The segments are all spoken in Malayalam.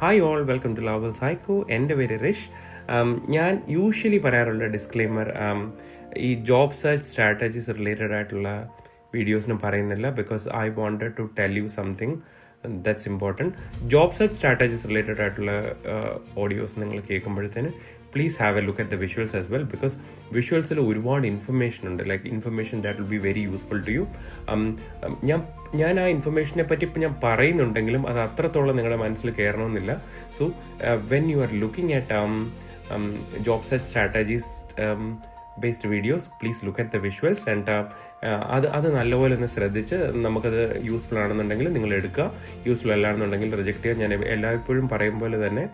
Hi all, welcome to level psycho. എൻ്റെ പേര് റിഷ്. ഞാൻ യൂഷ്വലി പറയാറുള്ള ഡിസ്ക്ലെയിമർ, ഈ ജോബ് സെർച്ച് സ്ട്രാറ്റജീസ് റിലേറ്റഡ് ആയിട്ടുള്ള വീഡിയോസിന് പറയുന്നില്ല, because I wanted to tell you something that's important. Job search strategies related ആയിട്ടുള്ള ഓഡിയോസ് നിങ്ങൾ കേൾക്കുമ്പോഴത്തേന് please have a look at the visuals as well, because വിഷ്വൽസിൽ ഒരുപാട് ഇൻഫർമേഷൻ ഉണ്ട്, like information that will be very useful to you. ഞാൻ ആ ഇൻഫർമേഷനെ പറ്റി ഇപ്പം ഞാൻ പറയുന്നുണ്ടെങ്കിലും അത് അത്രത്തോളം നിങ്ങളുടെ മനസ്സിൽ കയറണമെന്നില്ല. So when you are looking at job search strategies based videos, please look at the visuals and അത് നല്ലപോലെ ഒന്ന് ശ്രദ്ധിച്ച് നമുക്കത് യൂസ്ഫുൾ ആണെന്നുണ്ടെങ്കിൽ നിങ്ങൾ എടുക്കുക, യൂസ്ഫുൾ അല്ലാന്നുണ്ടെങ്കിൽ റിജക്ട് ചെയ്യുക. ഞാൻ എല്ലായ്പ്പോഴും പറയും പോലെ തന്നെ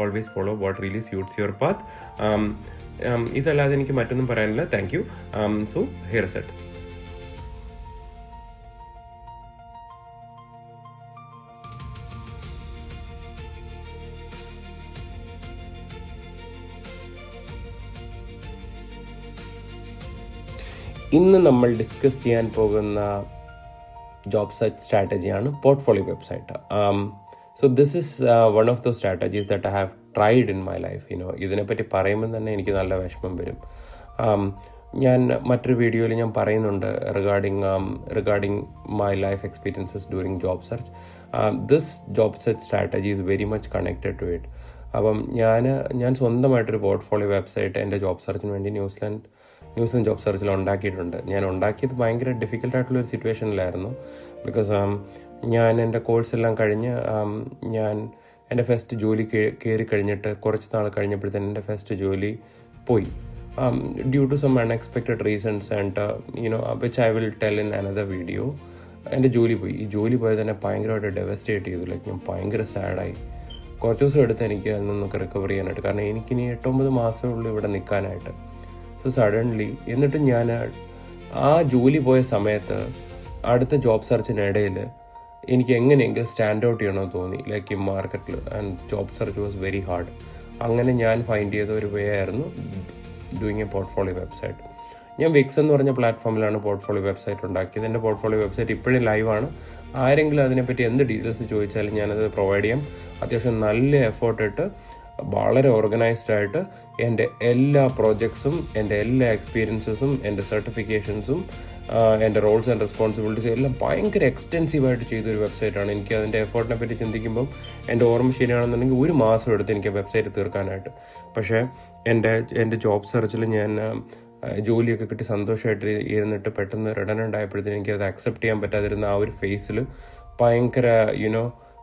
always follow what really suits your path. ഇതല്ലാതെ എനിക്ക് മറ്റൊന്നും പറയാനില്ല. Thank you. So here is it. ഇന്ന് നമ്മൾ ഡിസ്കസ് ചെയ്യാൻ പോകുന്ന ജോബ് സെർച്ച് സ്ട്രാറ്റജിയാണ് portfolio website. So this is one of those strategies that I have tried in my life. ഇതിനെപ്പറ്റി പറയുമ്പോൾ തന്നെ എനിക്ക് നല്ല വിഷമം വരും. ഞാൻ മറ്റൊരു വീഡിയോയിൽ ഞാൻ പറയുന്നുണ്ട് regarding my life experiences during job search. This job search strategy is very much connected to it. അപ്പം ഞാൻ സ്വന്തമായിട്ടൊരു പോർട്ട്ഫോളിയോ വെബ്സൈറ്റ് എൻ്റെ ജോബ് സെർച്ചിന് വേണ്ടി ന്യൂസിലാൻഡ് ജോബ് സെർച്ചിൽ ഉണ്ടാക്കിയിട്ടുണ്ട്. ഞാൻ ഉണ്ടാക്കിയത് ഭയങ്കര ഡിഫിക്കൽട്ടായിട്ടുള്ളൊരു സിറ്റുവേഷനിലായിരുന്നു. ബിക്കോസ് ഞാൻ എൻ്റെ കോഴ്സെല്ലാം കഴിഞ്ഞ് ഞാൻ എൻ്റെ ഫസ്റ്റ് ജോലി കയറി കഴിഞ്ഞിട്ട് കുറച്ച് നാൾ കഴിഞ്ഞപ്പോഴത്തേന് എൻ്റെ ഫസ്റ്റ് ജോലി പോയി, due to some unexpected reasons and which I will tell in another video. എൻ്റെ ജോലി പോയി. ഈ ജോലി പോയത് തന്നെ ഭയങ്കരമായിട്ട് ഡെവസ്റ്റേറ്റ് ചെയ്തു. ലൈക്ക് ഞാൻ ഭയങ്കര സാഡായി. കുറച്ച് ദിവസം എടുത്ത് എനിക്ക് അതിൽ നിന്നൊക്കെ റിക്കവർ ചെയ്യാനായിട്ട്. കാരണം എനിക്കിനി 8-9 മാസമേ ഉള്ളൂ ഇവിടെ നിൽക്കാനായിട്ട്. സോ സഡൻലി എന്നിട്ട് ഞാൻ ആ ജോലി പോയ സമയത്ത് അടുത്ത ജോബ് സെർച്ചിനിടയിൽ എനിക്ക് എങ്ങനെയെങ്കിലും സ്റ്റാൻഡ് ഔട്ട് ചെയ്യണമെന്ന് തോന്നി, ലൈക്ക് ഈ മാർക്കറ്റിൽ. And job search was very hard. അങ്ങനെ ഞാൻ ഫൈൻഡ് ചെയ്ത ഒരു വേ ആയിരുന്നു ഡൂയിങ് എ പോർട്ട്ഫോളിയോ വെബ്സൈറ്റ്. ഞാൻ വിക്സ് എന്ന് പറഞ്ഞ പ്ലാറ്റ്ഫോമിലാണ് പോർട്ട്ഫോളിയോ വെബ്സൈറ്റ് ഉണ്ടാക്കിയത്. എൻ്റെ പോർട്ട്ഫോളിയോ വെബ്സൈറ്റ് ഇപ്പോഴും ലൈവാണ്. ആരെങ്കിലും അതിനെപ്പറ്റി എന്ത് ഡീറ്റെയിൽസ് ചോദിച്ചാലും ഞാനത് പ്രൊവൈഡ് ചെയ്യാം. അത്യാവശ്യം നല്ല എഫേർട്ട് ഇട്ട് വളരെ ഓർഗനൈസ്ഡ് ആയിട്ട് എൻ്റെ എല്ലാ പ്രോജക്ട്സും, എൻ്റെ എല്ലാ എക്സ്പീരിയൻസസും, എൻ്റെ സർട്ടിഫിക്കേഷൻസും, എൻ്റെ റോൾസ് ആൻഡ് റെസ്പോൺസിബിലിറ്റീസ് എല്ലാം ഭയങ്കര എക്സ്റ്റെൻസീവായിട്ട് ചെയ്തൊരു വെബ്സൈറ്റാണ്. എനിക്ക് അതിൻ്റെ എഫേർട്ടിനെ പറ്റി ചിന്തിക്കുമ്പം എൻ്റെ ഓർമ്മ ശരിയാണെന്നുണ്ടെങ്കിൽ 1 മാസം എടുത്ത് എനിക്ക് വെബ്സൈറ്റ് തീർക്കാനായിട്ട്. പക്ഷേ എൻ്റെ ജോബ് സെർച്ചിൽ ഞാൻ ജോലിയൊക്കെ കിട്ടി സന്തോഷമായിട്ട് ഇരുന്നിട്ട് പെട്ടെന്ന് റിഡൻഡൻ്റ് ആയപ്പോഴത്തേനും എനിക്കത് അക്സെപ്റ്റ് ചെയ്യാൻ പറ്റാതിരുന്ന ആ ഒരു ഫേസിൽ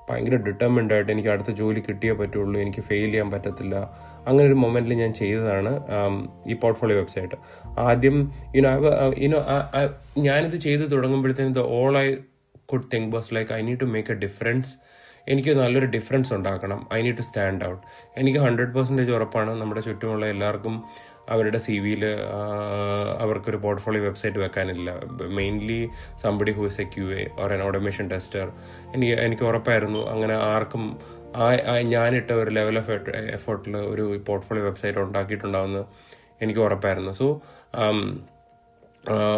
ഭയങ്കര ഡിറ്റർമിൻഡ് ആയിട്ട് എനിക്ക് അടുത്ത ജോലി കിട്ടിയേ പറ്റുള്ളൂ, എനിക്ക് ഫെയിൽ ചെയ്യാൻ പറ്റത്തില്ല. അങ്ങനെ ഒരു മൊമെന്റിൽ ഞാൻ ചെയ്തതാണ് ഈ പോർട്ട്ഫോളിയോ വെബ്സൈറ്റ്. ആദ്യം ഞാനിത് ചെയ്ത് തുടങ്ങുമ്പോഴത്തേനും all I could think was like I need to make a difference. എനിക്ക് നല്ലൊരു ഡിഫറൻസ് ഉണ്ടാക്കണം. I need to stand out. എനിക്ക് 100% ഉറപ്പാണ് നമ്മുടെ ചുറ്റുമുള്ള എല്ലാവർക്കും അവരുടെ CV-യിൽ അവർക്കൊരു പോർട്ട്ഫോളിയോ വെബ്സൈറ്റ് വെക്കാനില്ല. Mainly somebody who is a QA or an automation tester. എനിക്ക് ഉറപ്പായിരുന്നു അങ്ങനെ ആർക്കും ഞാനിട്ട ഒരു ലെവൽ ഓഫ് എഫേർട്ടിൽ ഒരു പോർട്ട്ഫോളിയോ വെബ്സൈറ്റ് ഉണ്ടാക്കിയിട്ടുണ്ടാവുമെന്ന് എനിക്ക് ഉറപ്പായിരുന്നു. സോ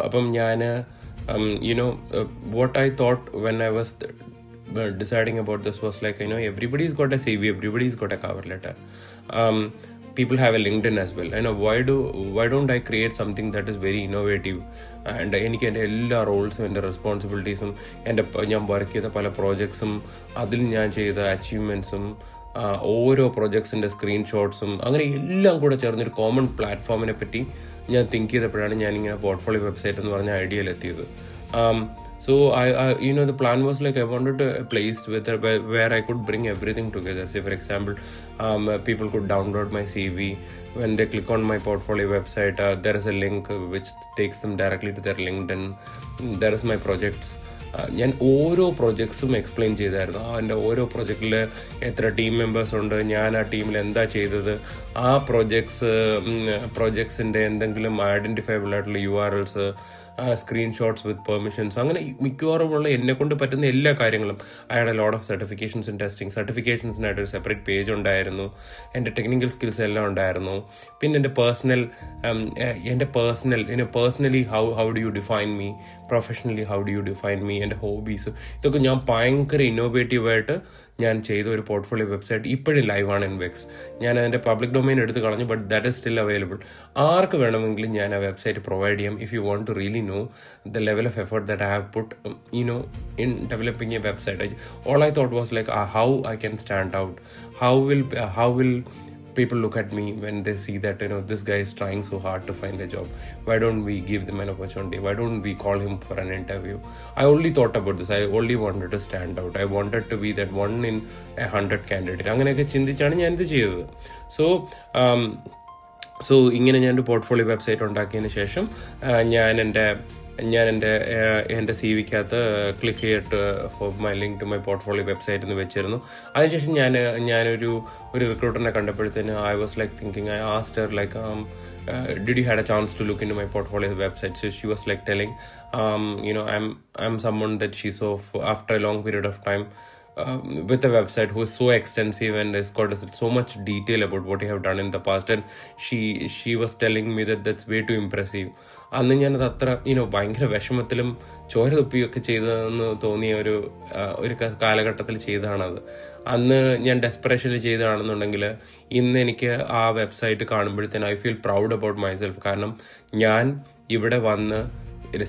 അപ്പം ഞാൻ what I thought when I was deciding about this was like, everybody's got a CV, everybody's got a cover letter. People have a LinkedIn as well. Why don't I create something that is very innovative? And എനിക്ക് എൻ്റെ എല്ലാ റോൾസും, എൻ്റെ റെസ്പോൺസിബിലിറ്റീസും, ഞാൻ വർക്ക് ചെയ്ത പല പ്രോജക്ട്സും, അതിൽ ഞാൻ ചെയ്ത അച്ചീവ്മെൻറ്റ്സും, ഓരോ പ്രോജക്ട്സിൻ്റെ സ്ക്രീൻഷോട്ട്സും, അങ്ങനെ എല്ലാം കൂടെ ചേർന്നൊരു കോമൺ പ്ലാറ്റ്ഫോമിനെ പറ്റി ഞാൻ തിങ്ക് ചെയ്തപ്പോഴാണ് ഞാനിങ്ങനെ പോർട്ട്ഫോളിയോ വെബ്സൈറ്റ് എന്ന് പറഞ്ഞ ഐഡിയയിലെത്തിയത്. So the plan was like I wanted a place where I could bring everything together. Say for example, people could download my CV. When they click on my portfolio website, there is a link which takes them directly to their LinkedIn. There is my projects. ഞാൻ ഓരോ പ്രൊജക്ട്സും എക്സ്പ്ലെയിൻ ചെയ്തായിരുന്നു. എൻ്റെ ഓരോ പ്രൊജക്റ്റിൽ എത്ര ടീം മെമ്പേഴ്സ് ഉണ്ട്, ഞാൻ ആ ടീമിൽ എന്താ ചെയ്തത്, ആ പ്രൊജക്ട്സിൻ്റെ എന്തെങ്കിലും ഐഡൻറ്റിഫയബിൾ ആയിട്ടുള്ള URLs, സ്ക്രീൻഷോട്ട്സ് വിത്ത് പെർമിഷൻസ്, അങ്ങനെ മിക്കവാറുമുള്ള എന്നെ കൊണ്ട് പറ്റുന്ന എല്ലാ കാര്യങ്ങളും. I had a lot of certifications and testing. സർട്ടിഫിക്കേഷൻസിനായിട്ട് ഒരു സെപ്പറേറ്റ് പേജ് ഉണ്ടായിരുന്നു, എൻ്റെ ടെക്നിക്കൽ സ്കിൽസ് എല്ലാം ഉണ്ടായിരുന്നു. പിന്നെ എൻ്റെ personally how do you define me, professionally how do you define me, എൻ്റെ ഹോബീസ്, ഇതൊക്കെ ഞാൻ ഭയങ്കര ഇന്നോവേറ്റീവായിട്ട് ഞാൻ ചെയ്ത ഒരു പോർട്ട്ഫോളിയോ വെബ്സൈറ്റ് ഇപ്പോഴും ലൈവാണ് ഇൻ വെക്സ്. ഞാൻ അതിൻ്റെ പബ്ലിക് ഡൊമൈൻ എടുത്ത് കളഞ്ഞു, but that is still available. ആർക്ക് വേണമെങ്കിലും ഞാൻ ആ വെബ്സൈറ്റ് പ്രൊവൈഡ് ചെയ്യാം. If you want to really know the level of effort that I have put, in developing a website. All I thought was like, how I can stand out. How will people look at me when they see that this guy is trying so hard to find a job? Why don't we give them an opportunity? Why don't we call him for an interview? I only thought about this. I only wanted to stand out. I wanted to be that 1 in 100 candidate. അങ്ങനെയൊക്കെ ചിന്തിച്ചാണ് ഞാനിത് ചെയ്തത്. സോ ഇങ്ങനെ ഞാനൊരു പോർട്ട്ഫോളിയോ വെബ്സൈറ്റ് ഉണ്ടാക്കിയതിന് ശേഷം ഞാൻ എൻ്റെ സി വിക്കകത്ത് ക്ലിക്ക് ചെയ്തിട്ട് for my link to my portfolio website എന്ന് വെച്ചിരുന്നു. അതിനുശേഷം ഞാനൊരു റിക്രൂട്ടറിനെ കണ്ടപ്പോഴത്തേന് I was like thinking, I asked her like, did you had a chance to look into my portfolio website? So she was like telling, I'm someone that she saw after a long period of time with a website who is so extensive and has got so much detail about what you have done in the past, and she was telling me that that's way too impressive. അന്ന് ഞാനത് അത്ര ഭയങ്കര വിഷമത്തിലും ചോര തുപ്പിയൊക്കെ ചെയ്തതെന്ന് തോന്നിയ ഒരു കാലഘട്ടത്തിൽ ചെയ്തതാണത്. അന്ന് ഞാൻ ഡെസ്പറേഷനിൽ ചെയ്തതാണെന്നുണ്ടെങ്കിൽ ഇന്ന് എനിക്ക് ആ വെബ്സൈറ്റ് കാണുമ്പോഴത്തേന് I feel proud about myself. കാരണം ഞാൻ ഇവിടെ വന്ന്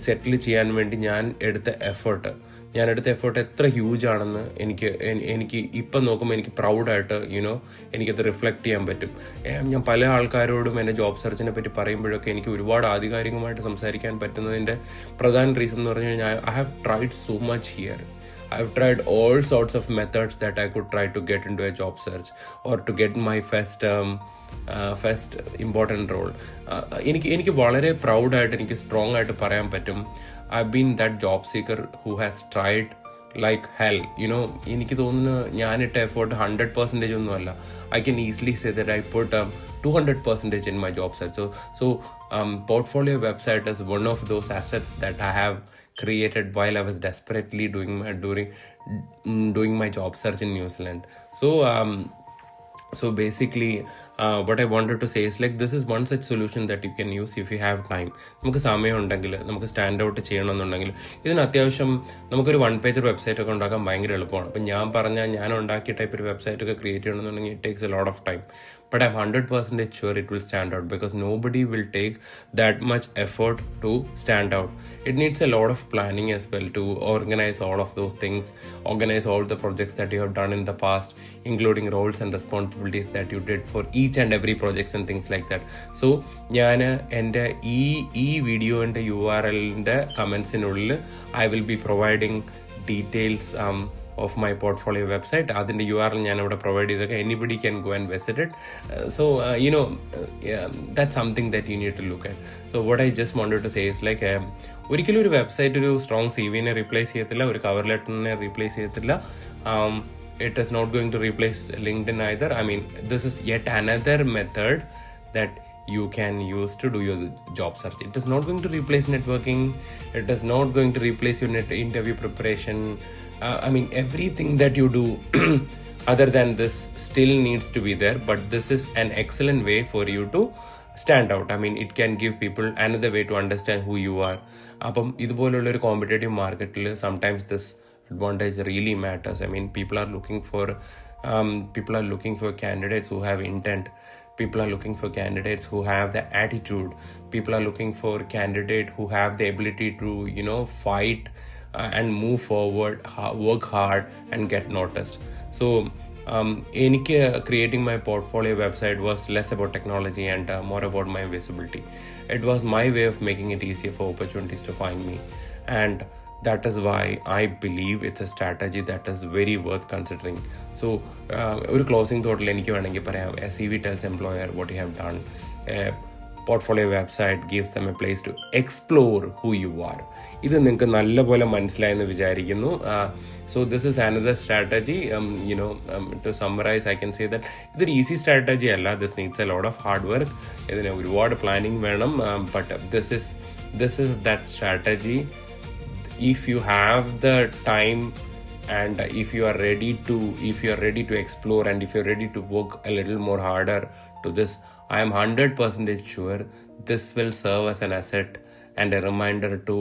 സെറ്റിൽ ചെയ്യാൻ വേണ്ടി ഞാൻ എടുത്ത എഫേർട്ട് എത്ര ഹ്യൂജ് ആണെന്ന് എനിക്ക് ഇപ്പം നോക്കുമ്പോൾ എനിക്ക് പ്രൗഡായിട്ട് എനിക്കത് റിഫ്ലക്റ്റ് ചെയ്യാൻ പറ്റും. ഞാൻ പല ആൾക്കാരോടും എൻ്റെ ജോബ് സെർച്ചിനെ പറ്റി പറയുമ്പോഴൊക്കെ എനിക്ക് ഒരുപാട് ആധികാരികമായിട്ട് സംസാരിക്കാൻ പറ്റുന്നതിൻ്റെ പ്രധാന റീസൺ എന്ന് പറഞ്ഞു കഴിഞ്ഞാൽ I have tried so much here. I've tried all sorts of methods that I could try to get into a job search or to get my first important role. എനിക്ക് വളരെ പ്രൗഡായിട്ട് എനിക്ക് സ്ട്രോങ് ആയിട്ട് പറയാൻ പറ്റും, I've been that job seeker who has tried like hell. എനിക്ക് തോന്നുന്നു ഞാനിട്ട എഫേർട്ട് 100% ഒന്നുമല്ല. I can easily say that I put 200% in my job search. So portfolio website is one of those assets that I have created while I was desperately doing my job search in New Zealand. So basically what I wanted to say is like, this is one such solution that you can use if you have time. നമുക്ക് സമയം ഉണ്ടെങ്കിൽ, നമുക്ക് സ്റ്റാൻഡ് ഔട്ട് ചെയ്യണമെന്നുണ്ടെങ്കിൽ, ഇതിന് അത്യാവശ്യം നമുക്കൊരു 1-pager വെബ്സൈറ്റ് ഒക്കെ ഉണ്ടാക്കാൻ ഭയങ്കര എളുപ്പമാണ്. അപ്പം ഞാൻ ഉണ്ടാക്കിയ ടൈപ്പ് ഒരു വെബ്സൈറ്റ് ഒക്കെ ക്രിയേറ്റ് ചെയ്യണമെന്നുണ്ടെങ്കിൽ it takes a lot of time. But I'm 100% sure it will stand out, because nobody will take that much effort to stand out. It needs a lot of planning as well to organize all of those things, organize all the projects that you have done in the past, including roles and responsibilities that you did for each and every projects and things like that. So ഞാൻ എൻ്റെ ഈ വീഡിയോൻ്റെ URLൻ്റെ കമൻസിനുള്ളിൽ I will be providing details of my portfolio website. അതിൻ്റെ URL ഞാൻ ഇവിടെ പ്രൊവൈഡ് ചെയ്തൊക്കെ anybody can go and visit it. That's something that you need to look at. So what I just wanted to say is like, ഒരിക്കലും ഒരു വെബ്സൈറ്റ് ഒരു സ്ട്രോങ് CV-നെ റീപ്ലേസ് ചെയ്യത്തില്ല, ഒരു കവർ ലെറ്ററിനെ റീപ്ലേസ് ചെയ്യത്തില്ല. It is not going to replace LinkedIn either. I mean, this is yet another method that you can use to do your job search. It is not going to replace networking. It is not going to replace your interview preparation. I mean, everything that you do other than this still needs to be there, but this is an excellent way for you to stand out. I mean, it can give people another way to understand who you are. അപ്പം ഇതുപോലുള്ള ഒരു കോമ്പറ്റേറ്റീവ് മാർക്കറ്റിൽ sometimes this advantage really matters. I mean, people are looking for candidates who have intent. People are looking for candidates who have the attitude. People are looking for candidates who have the ability to fight and move forward, work hard and get noticed. So എനിക്ക് creating my portfolio website was less about technology and more about my visibility. It was my way of making it easier for opportunities to find me, and that is why I believe it's a strategy that is very worth considering. So ഒരു ക്ലോസിംഗ് തോട്ടിൽ എനിക്ക് വേണമെങ്കിൽ പറയാം, a CV tells employer what you have done. A portfolio website gives them a place to explore who you are. ഇത് നിങ്ങൾക്ക് നല്ലപോലെ മനസ്സിലായെന്ന് വിചാരിക്കുന്നു. So this is another strategy. To summarize I can say that ഇതൊരു ഈസി സ്ട്രാറ്റജി അല്ല. This needs a lot of hard work. ഇതിന് ഒരുപാട് പ്ലാനിങ് വേണം. But this is that strategy. If you have the time and if you are ready to explore and if you're ready to work a little more harder to this, I am 100% sure this will serve as an asset and a reminder to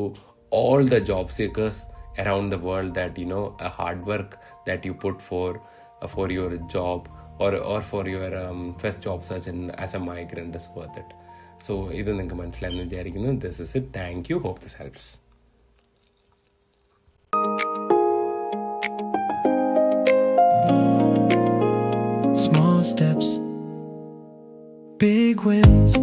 all the job seekers around the world that a hard work that you put for your job or for your first job search as a migrant is worth it. So idu ninge manasilayenu vicharikkunu. This is it. Thank you. Hope this helps. Small steps, big wins.